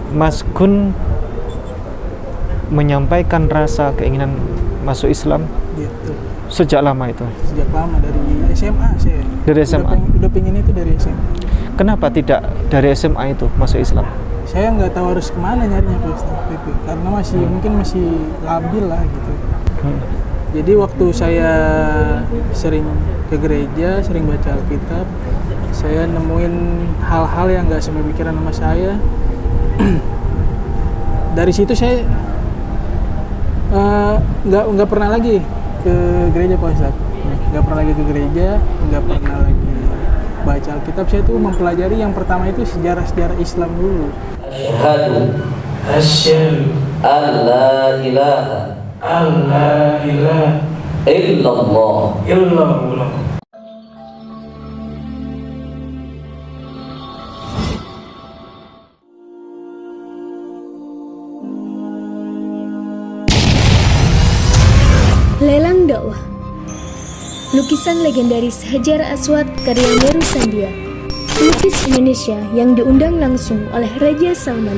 Mas Gun menyampaikan rasa keinginan masuk Islam Gitu. sejak lama itu? Sejak lama, dari SMA saya. Dari SMA? Udah pengen itu dari SMA. Kenapa tidak dari SMA itu masuk Islam? Saya nggak tahu harus kemana nyarinya Pak Ustaz PP, karena mungkin masih labil lah gitu. Jadi waktu saya sering ke gereja, sering baca Alkitab, saya nemuin hal-hal yang nggak sepemikiran sama saya. Dari situ saya nggak pernah lagi ke gereja Pak Ustaz. Nggak pernah lagi ke gereja, nggak pernah lagi baca Alkitab. Saya tuh mempelajari yang pertama itu sejarah-sejarah Islam dulu. Asyhadu an la ilaha illallah. Lelang dakwah. Lukisan legendaris Hajar Aswad karya Meru Sandia. Pelukis Indonesia yang diundang langsung oleh Raja Salman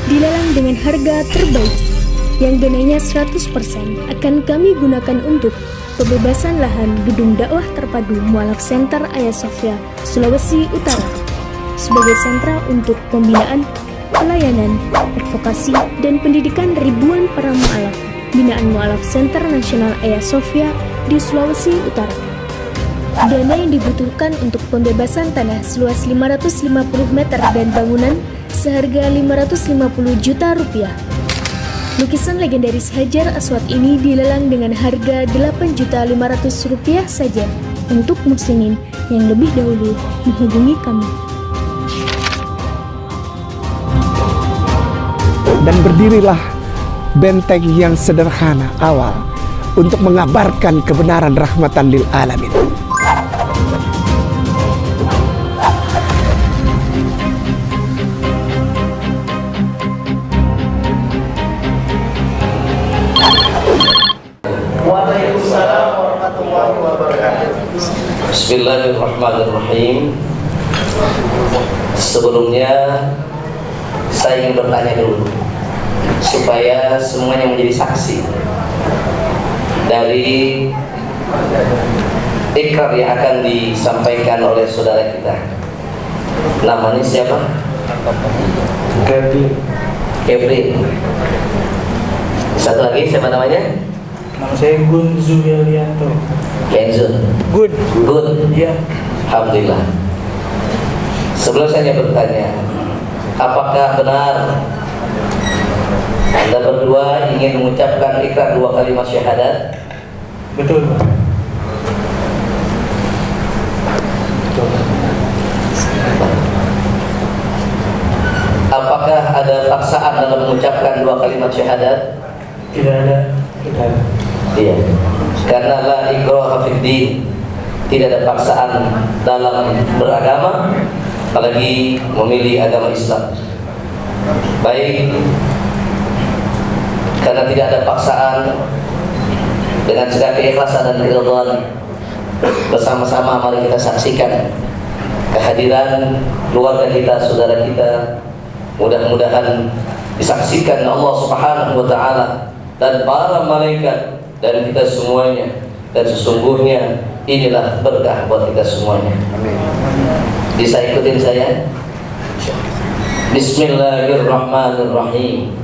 dilelang dengan harga terbaik yang dananya 100% akan kami gunakan untuk pembebasan lahan gedung dakwah terpadu Mu'alaf Center Hagia Sophia, Sulawesi Utara sebagai sentra untuk pembinaan, pelayanan, advokasi, dan pendidikan ribuan para mu'alaf binaan Mu'alaf Center Nasional Hagia Sophia di Sulawesi Utara. Dana yang dibutuhkan untuk pembebasan tanah seluas 550 meter dan bangunan seharga 550 juta rupiah. Lukisan legendaris Hajar Aswad ini dilelang dengan harga 8.500.000 rupiah saja untuk muslimin yang lebih dahulu menghubungi kami. Dan berdirilah benteng yang sederhana awal untuk mengabarkan kebenaran rahmatan lil alamin. Waalaikumsalam warahmatullahi wabarakatuh. Bismillahirrahmanirrahim. Sebelumnya saya ingin bertanya dulu supaya semuanya menjadi saksi dari ikrar yang akan disampaikan oleh saudara kita. Namanya siapa? Kevin. Satu lagi siapa namanya? Nama saya Gun Zubilianto. Kenzun. Gun. Iya. Alhamdulillah. Sebelum saya bertanya, apakah benar Anda berdua ingin mengucapkan ikrar 2 kalimat syahadat? Betul Pak. Apakah ada paksaan dalam mengucapkan 2 kalimat syahadat? Tidak ada. Iya. Karena la ikraha fid din, tidak ada paksaan dalam beragama, apalagi memilih agama Islam. Baik, karena tidak ada paksaan, dengan segala keikhlasan dan keridhaan, bersama-sama mari kita saksikan kehadiran keluarga kita, saudara kita. Mudah-mudahan disaksikan Allah Subhanahu wa taala dan para malaikat dan kita semuanya, dan sesungguhnya inilah berkah buat kita semuanya. Amin. Bisa ikutin saya? Bismillahirrahmanirrahim.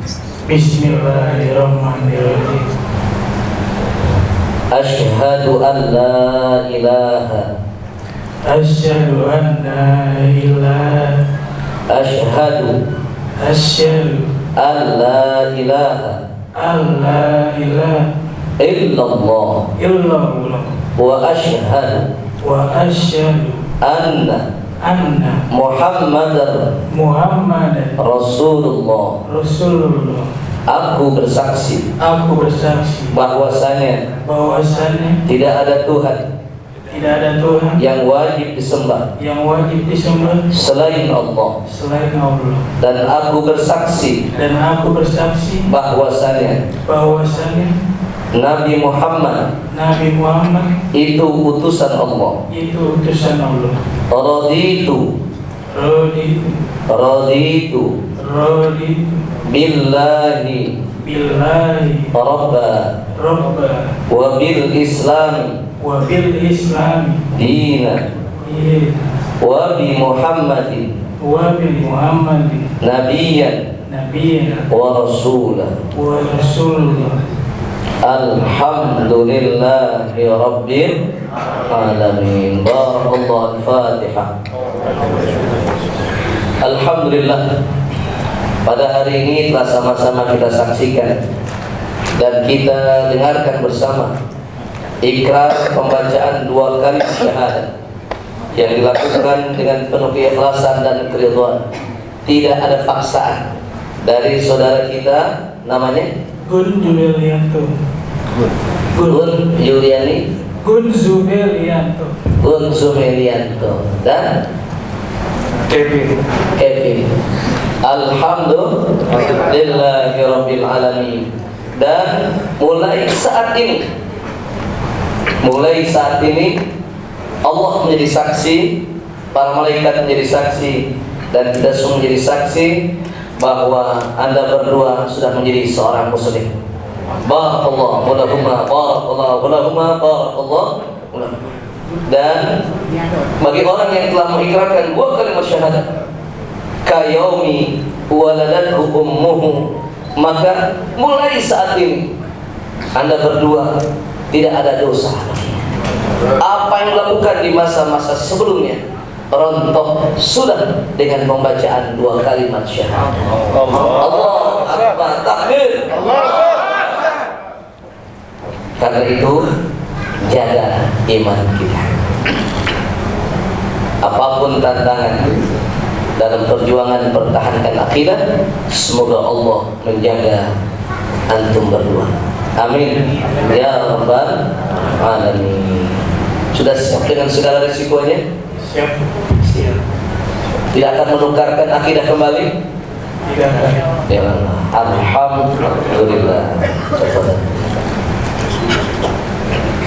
Bismillahirrahmanirrahim. Asyhadu an la ilaha. Asyhadu an la ilaha. Asyhadu an la ilaha illallah wa asyhadu anna Muhammadar Rasulullah. Aku bersaksi bahwasanya tidak ada Tuhan yang wajib disembah selain Allah. Dan aku bersaksi bahwasanya Nabi Muhammad itu utusan Allah. Raditu raditu billahi billahi rabba rabba wa bil islami wa bil islami dina dina wa bi Muhammadin wa bi Muhammadin nabiyyan nabiyyan wa rasulah. wa rasulullah. Alhamdulillahi rabbil alamin. Barakallahu. Al-Fatihah. Alhamdulillah, pada hari ini telah sama-sama kita saksikan dan kita dengarkan bersama ikrar pembacaan 2 kali syahadat yang dilakukan dengan penuh keikhlasan dan keridhaan. Tidak ada paksaan dari saudara kita, namanya Gun Julianto. Gun Yuliani, Gun Zubelianto. Gun Zumelianto, dan Kevin. Alhamdulillahirabbil alamin. Dan mulai saat ini Allah menjadi saksi, para malaikat menjadi saksi, dan kita semua menjadi saksi bahwa Anda berdua sudah menjadi seorang muslim. Barakallahu lahuma, barakallahu lahuma, barakallahu lahuma. Dan bagi orang yang telah mengikrarkan 2 kalimat syahadat kayaumi waladathu ummuhu, maka mulai saat ini Anda berdua tidak ada dosa. Apa yang dilakukan di masa-masa sebelumnya rontok sudah dengan pembacaan 2 kalimat syahadat. Allahu Akbar, takbir. Karena itu jaga iman kita. Apapun tantangan dalam perjuangan pertahankan akidah, semoga Allah menjaga antum berdua. Amin ya rabbal alamin. Sudah siap dengan segala risikonya? Siap. Tidak akan menukarkan akidah kembali? Tidak ada. Ya Allah. Alhamdulillah.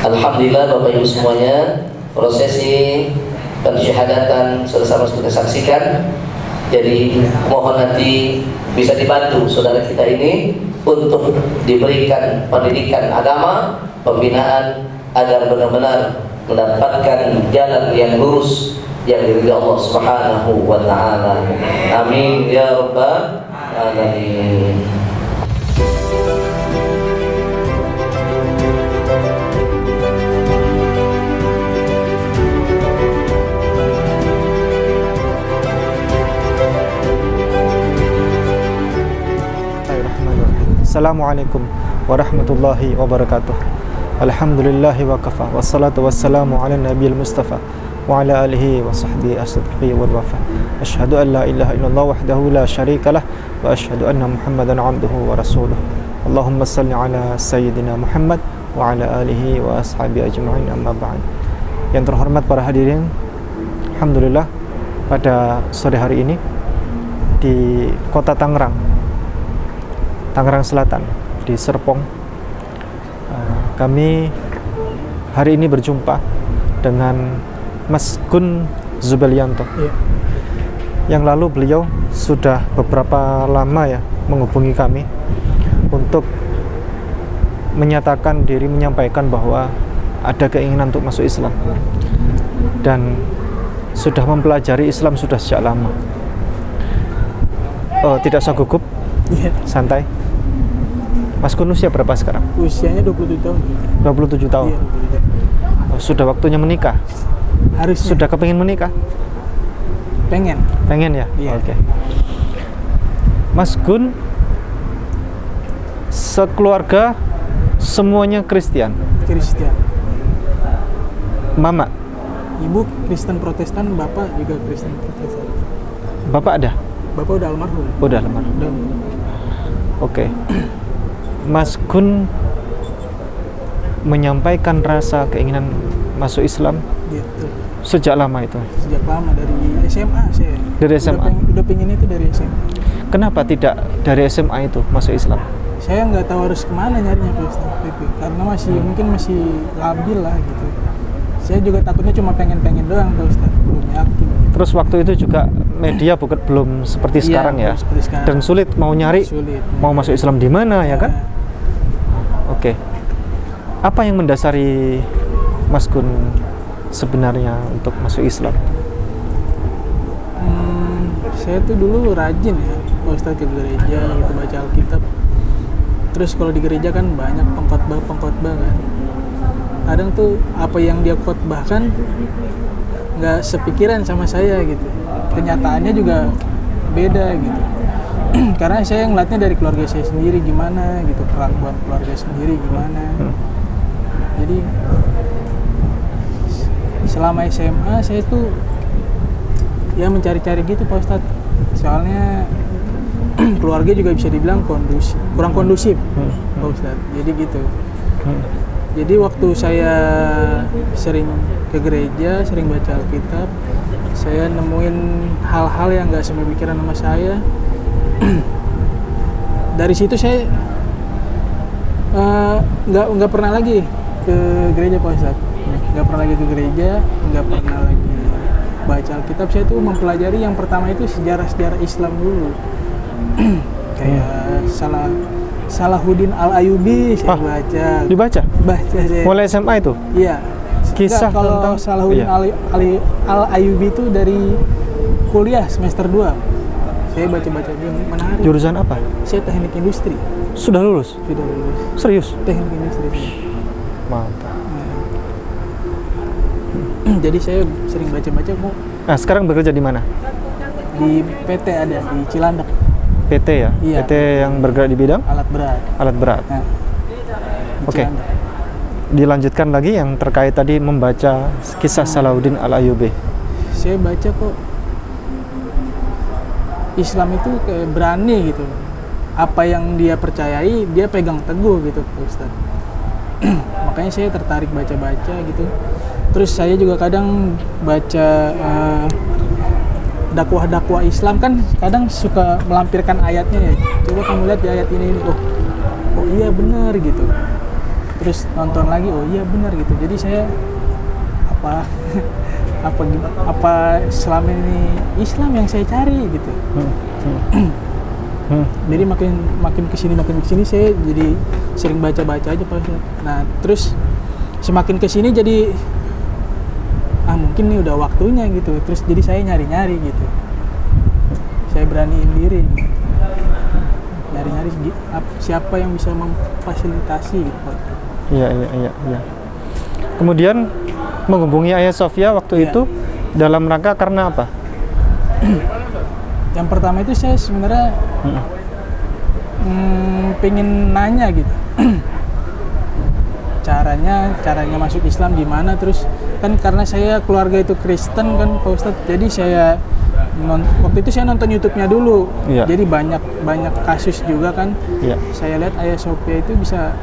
Alhamdulillah Bapak Ibu semuanya, prosesi pensyahadatan selesai kita saksikan. Jadi mohon nanti bisa dibantu saudara kita ini untuk diberikan pendidikan agama, pembinaan agar benar-benar mendapatkan jalan yang lurus yang diridhai Allah Subhanahu wa taala. Amin ya rabbal alamin. Assalamualaikum warahmatullahi wabarakatuh. Alhamdulillahi wa kafa, wassalatu wassalamu ala nabiyil mustafa wa ala alihi wa sahbihi as-sidqi wal wafa. Asyhadu an la ilaha illallah wahdahu la syarikalah wa asyhadu anna Muhammadan abduhu wa rasuluh. Allahumma salli ala sayyidina Muhammad wa ala alihi wa ashabihi ajma'in, amma ba'd. Yang terhormat para hadirin, alhamdulillah pada sore hari ini di kota Tangerang Selatan, di Serpong, kami hari ini berjumpa dengan Mas Gun Zubelianto. Yang lalu beliau sudah beberapa lama ya menghubungi kami untuk menyatakan diri, menyampaikan bahwa ada keinginan untuk masuk Islam dan sudah mempelajari Islam sudah sejak lama. Tidak usah gugup, santai. Mas Gun usia berapa sekarang? Usianya 27 tahun. 27 tahun. Iya, 27 tahun. Sudah waktunya menikah? Harusnya. Sudah kepingin menikah? Pengen ya? Iya. Oke. Mas Gun sekeluarga semuanya Kristen? Mama? Ibu Kristen Protestan, bapak juga Kristen Protestan. Bapak ada? Bapak udah almarhum. Udah almarhum. Udah. Oke. Mas Gun menyampaikan rasa keinginan masuk Islam Gitu. sejak lama itu? Sejak lama, dari SMA saya. Dari SMA? Udah pengen itu dari SMA. Kenapa tidak dari SMA itu masuk Islam? Saya nggak tahu harus kemana nyarinya Pak Ustaz PP, karena mungkin masih labil lah gitu. Saya juga takutnya cuma pengen doang Pak Ustaz, belum yakin gitu. Terus waktu itu juga media belum seperti Iya, sekarang ya. belum seperti sekarang. Dan sulit mau nyari Sulit. mau masuk Islam di mana ya kan? Nah, Oke. Apa yang mendasari Mas Gun sebenarnya untuk masuk Islam? Saya tuh dulu rajin ya, Pak Ustadz, ke gereja gitu, baca Alkitab. Terus kalau di gereja kan banyak pengkhotbah kan. Kadang tuh apa yang dia khotbahkan nggak sepikiran sama saya gitu. Kenyataannya juga beda gitu. Karena saya ngeliatnya dari keluarga saya sendiri gimana gitu, perlakuan keluarga sendiri gimana. Jadi selama SMA saya tuh ya mencari-cari gitu Pak Ustadz. Soalnya keluarga juga bisa dibilang kurang kondusif Pak Ustadz. Jadi gitu. Jadi waktu saya sering ke gereja, sering baca Alkitab, saya nemuin hal-hal yang nggak sepemikiran sama saya. Dari situ saya nggak pernah lagi ke gereja Pak Ustadz. Nggak pernah lagi ke gereja, nggak pernah lagi baca Alkitab. Saya tuh mempelajari yang pertama itu sejarah-sejarah Islam dulu. Kayak Salahuddin Al-Ayyubi saya baca. Dibaca? Baca saya. Mulai SMA itu? Iya. Kisah kalau tentang Salahuddin Al-Ayyubi itu dari kuliah semester 2. Saya baca-baca dia menarik. Jurusan apa? Saya teknik industri. Sudah lulus? Sudah lulus. Serius? Teknik industri. Mantap. Jadi saya sering baca-baca kok. Nah, sekarang bekerja di mana? Di PT ada di Cilandak. PT ya? Iya. PT yang bergerak di bidang? Alat berat. Alat berat. Nah, Oke. Dilanjutkan lagi yang terkait tadi membaca kisah Salahuddin Al-Ayyubi. Saya baca kok Islam itu kayak berani gitu. Apa yang dia percayai, dia pegang teguh gitu Pak Ustadz. Makanya saya tertarik baca-baca gitu. Terus saya juga kadang baca dakwah-dakwah Islam kan kadang suka melampirkan ayatnya ya. Coba kamu lihat di ayat ini. Oh iya benar gitu. Terus nonton lagi, oh iya benar gitu. Jadi saya apa selama ini Islam yang saya cari gitu. Jadi makin kesini saya jadi sering baca-baca aja Pak Ustadz. Nah terus semakin kesini jadi mungkin ini udah waktunya gitu. Terus jadi saya nyari-nyari gitu. Saya beraniin diri gitu. Nyari-nyari siapa yang bisa memfasilitasi gitu Pak. Iya. Kemudian menghubungi Ayah Sofia waktu itu dalam rangka karena apa? Yang pertama itu saya sebenarnya pengen nanya gitu. caranya masuk Islam gimana, terus kan karena saya keluarga itu Kristen kan Pak Ustadz, jadi saya waktu itu saya nonton YouTube-nya dulu. Iya. Jadi banyak kasus juga kan. Iya. Saya lihat Ayah Sofia itu bisa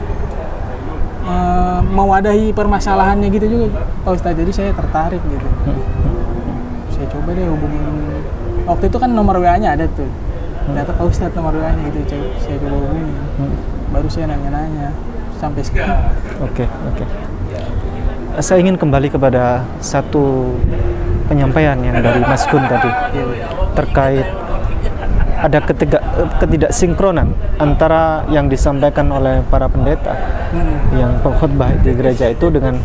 mewadahi permasalahannya gitu juga Pak Ustadz, jadi saya tertarik gitu. Saya coba deh hubungin, waktu itu kan nomor WA-nya ada tuh, ternyata Pak Ustadz nomor WA-nya gitu, saya coba hubungin. Baru saya nanya-nanya sampai sekarang. Oke. Saya ingin kembali kepada satu penyampaian yang dari Mas Gun tadi terkait ada ketidaksinkronan antara yang disampaikan oleh para pendeta yang pengkhotbah di gereja itu dengan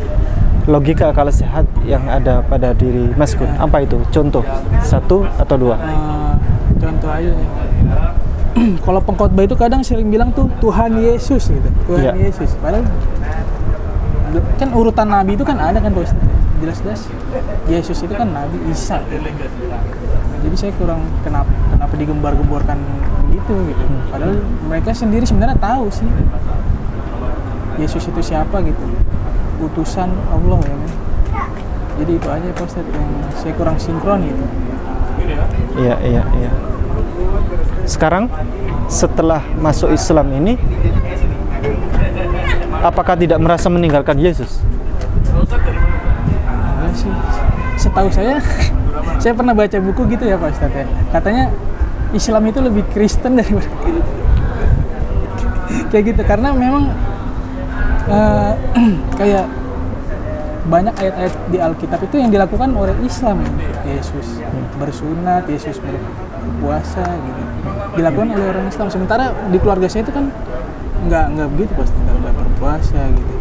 logika akal sehat yang ada pada diri Mas Gun. Apa itu? Contoh satu atau dua? Contoh aja. Kalau pengkhotbah itu kadang sering bilang tuh Tuhan Yesus gitu. Tuhan Yesus. Padahal kan urutan nabi itu kan ada kan Pak Ustadz. Jelas-jelas Yesus itu kan Nabi Isa gitu. Jadi saya kurang kenapa digembar-gemborkan begitu gitu. Padahal mereka sendiri sebenarnya tahu sih Yesus itu siapa gitu, utusan Allah ya kan. Jadi itu aja Pak Ustadz yang saya kurang sinkron gitu. Iya. Sekarang setelah masuk Islam ini, apakah tidak merasa meninggalkan Yesus? Enggak sih. Setahu saya pernah baca buku gitu ya Pak Ustadz ya. Katanya Islam itu lebih Kristen daripada kayak gitu, karena memang kayak banyak ayat-ayat di Alkitab itu yang dilakukan oleh Islam. Yesus bersunat, Yesus berpuasa gitu. Dilakukan oleh orang Islam. Sementara di keluarga saya itu kan nggak begitu, pasti nggak berpuasa gitu.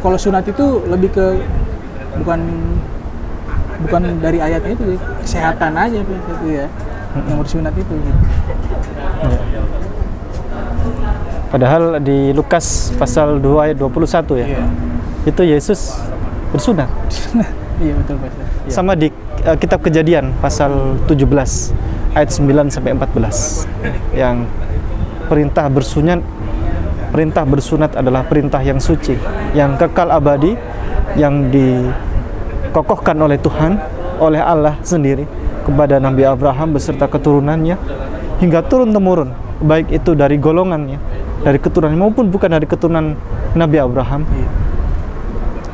Kalau sunat itu lebih ke bukan dari ayatnya itu, kesehatan aja itu ya. Yang bersunat itu gitu. Padahal di Lukas pasal 2 ayat 21 ya. Iya. Itu Yesus bersunat. Iya betul Pak. Iya. Sama di kitab Kejadian pasal 17 ayat 9 sampai 14 yang perintah bersunat adalah perintah yang suci, yang kekal abadi, yang dikokohkan oleh Tuhan, oleh Allah sendiri kepada Nabi Abraham beserta keturunannya hingga turun-temurun, baik itu dari golongannya, dari keturunan maupun bukan dari keturunan Nabi Abraham.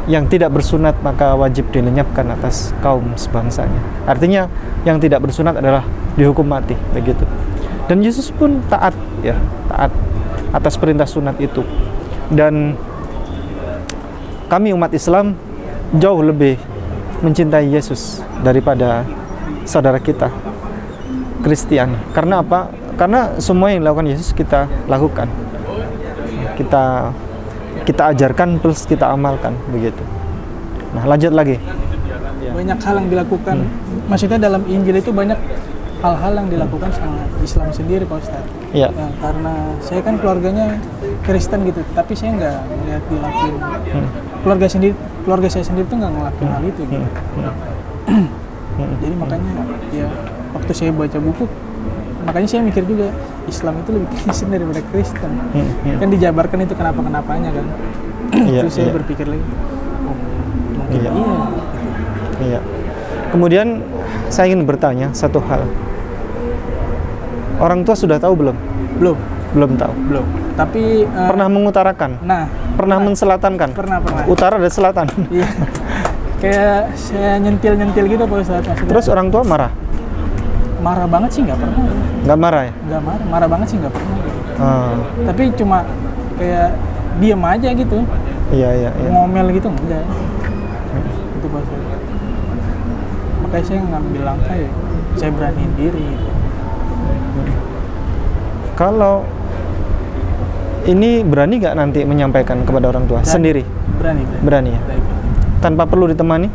Yang tidak bersunat maka wajib dilenyapkan atas kaum sebangsanya. Artinya yang tidak bersunat adalah dihukum mati, begitu. Dan Yesus pun taat atas perintah sunat itu. Dan kami umat Islam jauh lebih mencintai Yesus daripada saudara kita Kristiani. Karena apa? Karena semua yang dilakukan Yesus kita lakukan. Kita ajarkan plus kita amalkan, begitu. Nah, lanjut lagi. Banyak hal yang dilakukan. Maksudnya dalam Injil itu banyak hal-hal yang dilakukan sama Islam sendiri, Pak Ustadz. Iya. Ya, karena saya kan keluarganya Kristen gitu, tapi saya nggak melihat dilakuin. Keluarga saya sendiri tuh nggak ngelakuin hal itu gitu. Jadi makanya ya waktu saya baca buku, makanya saya mikir juga Islam itu lebih Kristen daripada Kristen. Kan dijabarkan itu kenapa-kenapanya kan. Terus saya berpikir lagi, mungkin iya. Iya. Kemudian saya ingin bertanya satu hal. Orang tua sudah tahu belum? Belum tahu. Belum. Tapi pernah mengutarakan? Pernah menselatankan? Pernah. Utara dan selatan. Iya. Kayak saya nyentil gitu Pak Ustadz. Terus orang tua marah? Marah banget sih nggak pernah. Nggak marah ya? Nggak marah banget sih nggak pernah. Tapi cuma kayak diem aja gitu. Iya. Ngomel gitu enggak. Itu Pak Ustadz. Makanya saya ngambil langkah ya, saya beraniin diri gitu. Kalau ini berani nggak nanti menyampaikan kepada orang tua? Sendiri? Berani ya? Tanpa perlu ditemani?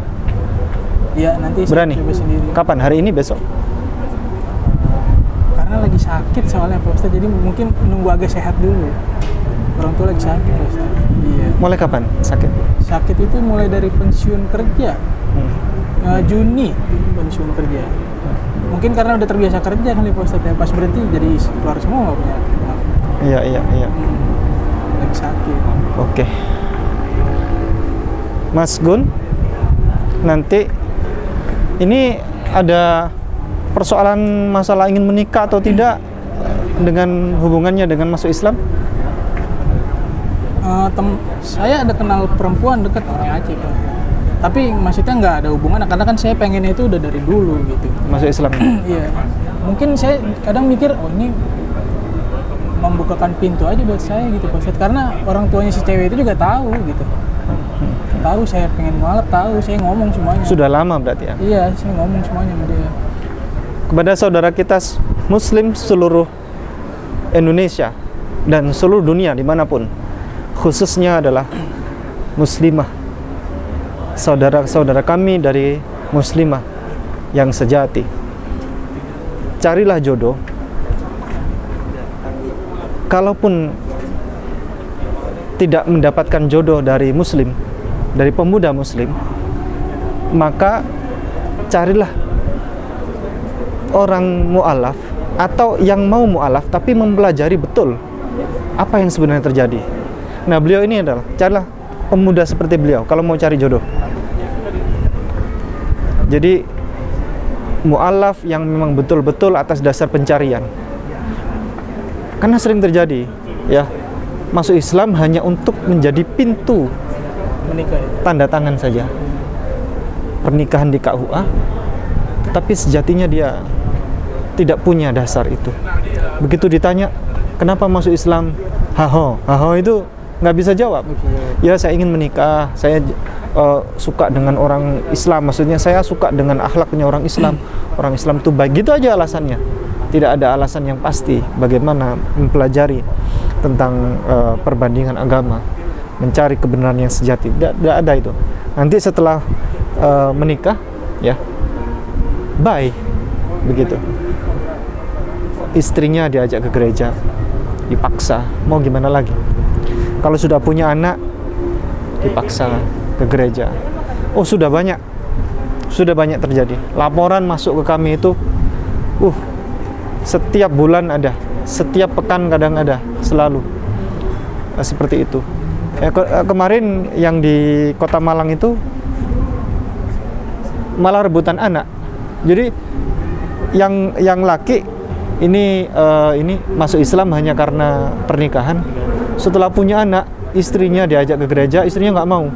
Iya, nanti berani? Saya coba sendiri. Kapan? Hari ini, besok? Karena lagi sakit soalnya Pak Ustadz, jadi mungkin nunggu agak sehat dulu. Orang tua lagi sakit Pak Ustadz. Iya. Mulai kapan sakit? Sakit itu mulai dari pensiun kerja. Juni pensiun kerja. Mungkin karena udah terbiasa kerja kali Pak Ustadz ya, pas berhenti jadi keluar semua nggak punya. Iya. Lagi sakit. Oke. Mas Gun, nanti ini ada persoalan masalah ingin menikah atau tidak dengan hubungannya dengan masuk Islam? Saya ada kenal perempuan dekat orang Aceh Pak. Tapi maksudnya nggak ada hubungan, karena kan saya pengennya itu udah dari dulu gitu. Masuk Islam? Iya. Mungkin saya kadang mikir, oh ini membukakan pintu aja buat saya gitu Pak Ustadz. Karena orang tuanya si cewek itu juga tahu gitu. Tahu saya pengen mualaf, tahu saya ngomong semuanya. Sudah lama berarti ya? Iya, saya ngomong semuanya sama dia. Kepada saudara kita Muslim seluruh Indonesia dan seluruh dunia dimanapun, khususnya adalah muslimah, saudara-saudara kami dari muslimah yang sejati, carilah jodoh. Kalaupun tidak mendapatkan jodoh dari muslim, dari pemuda muslim, maka carilah orang mu'alaf atau yang mau mu'alaf tapi mempelajari betul apa yang sebenarnya terjadi. Nah, beliau ini adalah carilah pemuda seperti beliau kalau mau cari jodoh. Jadi mu'alaf yang memang betul-betul atas dasar pencarian. Karena sering terjadi ya, masuk Islam hanya untuk menjadi pintu menikah ya? Tanda tangan saja, pernikahan di KUA, tapi sejatinya dia tidak punya dasar itu. Begitu ditanya kenapa masuk Islam, haho itu nggak bisa jawab. Nggak bisa jawab. Ya saya ingin menikah, saya suka dengan orang Islam, maksudnya saya suka dengan akhlaknya orang Islam. Orang Islam itu baik, gitu aja alasannya. Tidak ada alasan yang pasti bagaimana mempelajari tentang perbandingan agama, mencari kebenaran yang sejati. Tidak ada itu. Nanti setelah menikah, ya, bye, begitu. Istrinya diajak ke gereja, dipaksa, mau gimana lagi? Kalau sudah punya anak, dipaksa ke gereja. Oh, sudah banyak terjadi. Laporan masuk ke kami itu, setiap bulan ada, setiap pekan kadang ada, selalu seperti itu. Kemarin yang di Kota Malang itu malah rebutan anak. Jadi yang laki ini masuk Islam hanya karena pernikahan. Setelah punya anak, istrinya diajak ke gereja, istrinya nggak mau.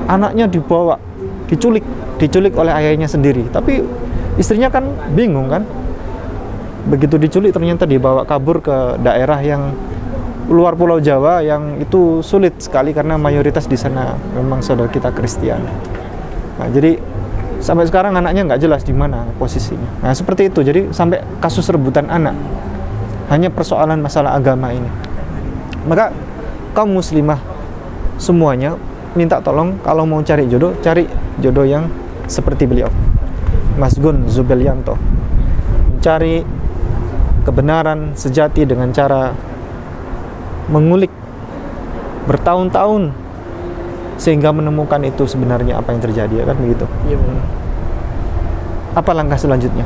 Anaknya dibawa, diculik oleh ayahnya sendiri. Tapi istrinya kan bingung kan. Begitu diculik ternyata dibawa kabur ke daerah yang luar Pulau Jawa yang itu sulit sekali karena mayoritas di sana memang saudara kita Kristen. Nah, jadi sampai sekarang anaknya nggak jelas di mana posisinya. Nah, seperti itu. Jadi sampai kasus rebutan anak hanya persoalan masalah agama ini. Maka kaum muslimah semuanya minta tolong kalau mau cari jodoh yang seperti beliau, Mas Gun Zubielyanto, mencari kebenaran sejati dengan cara mengulik bertahun-tahun sehingga menemukan itu sebenarnya apa yang terjadi, ya kan begitu. Iya benar. Apa langkah selanjutnya?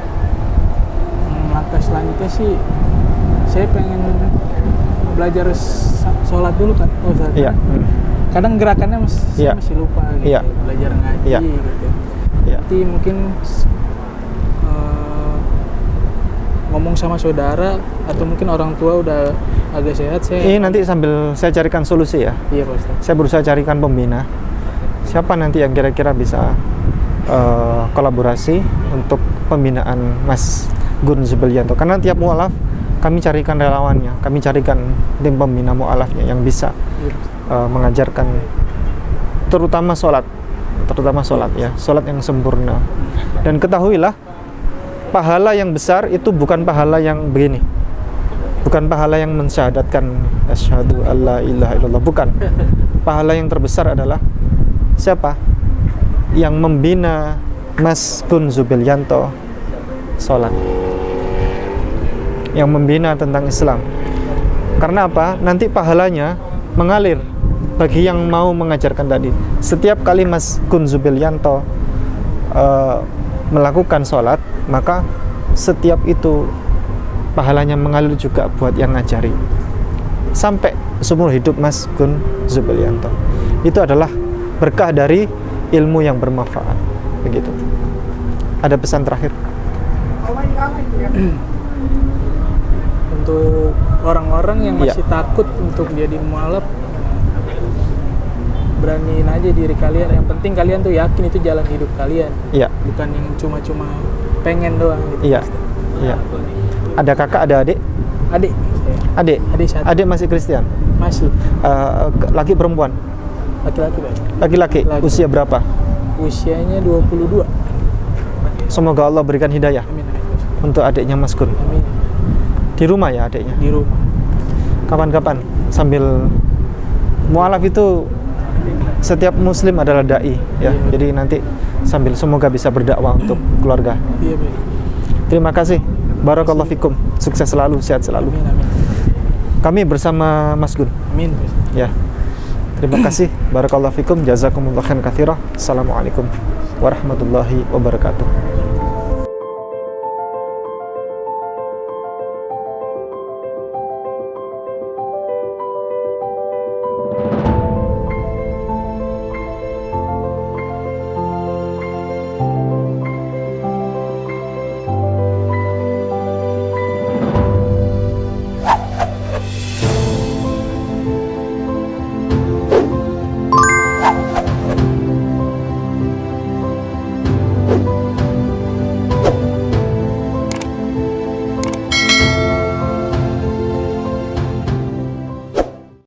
Langkah selanjutnya sih saya pengen belajar sholat dulu kan. Iya. Kadang gerakannya Iya. masih lupa gitu. Iya. Belajar ngaji Iya. gitu. Iya. Nanti mungkin ngomong sama saudara atau mungkin orang tua udah agak sehat, saya Nanti sambil saya carikan solusi ya. Iya Pak Ustaz. Saya berusaha carikan pembina. Siapa nanti yang kira-kira bisa kolaborasi untuk pembinaan Mas Gun Zubielyanto. Karena tiap mualaf kami carikan relawannya, kami carikan tim pembina mualafnya yang bisa mengajarkan terutama sholat ya, sholat yang sempurna. Dan ketahuilah, pahala yang besar itu bukan pahala yang begini, bukan pahala yang mensyahadatkan asyhadu alla ilaha illallah, bukan. Pahala yang terbesar adalah siapa? Yang membina Mas Gun Zubielyanto sholat, yang membina tentang Islam. Karena apa? Nanti pahalanya mengalir bagi yang mau mengajarkan tadi. Setiap kali Mas Gun Zubielyanto melakukan sholat, maka setiap itu pahalanya mengalir juga buat yang ngajari sampai seumur hidup Mas Gun Zubielyanto. Itu adalah berkah dari ilmu yang bermanfaat. Begitu. Ada pesan terakhir Untuk orang-orang yang masih takut untuk jadi mualaf, beraniin aja diri kalian. Yang penting kalian tuh yakin itu jalan hidup kalian. Iya. Bukan yang cuma pengen doang gitu. Iya. Iya. Ada kakak, ada adik? Adik saya. Adik satu. Adik masih Kristen? Masih. Laki perempuan? Laki-laki Pak. Laki-laki. Laki. Usia berapa? Usianya 22. Semoga Allah berikan hidayah Amin. untuk adiknya Mas Gun. Amin. Di rumah ya adiknya? Di rumah. Kapan-kapan sambil mualaf itu setiap muslim adalah dai ya. Iya. Jadi nanti sambil semoga bisa berdakwah untuk keluarga. Iya Pak. Terima kasih. Barakallahu fikum. Sukses selalu, sehat selalu. Amin. Amin. Kami bersama Mas Gun. Amin. Ya. Terima kasih. Barakallahu fikum. Jazakumullah khairan katsira. Assalamualaikum warahmatullahi wabarakatuh.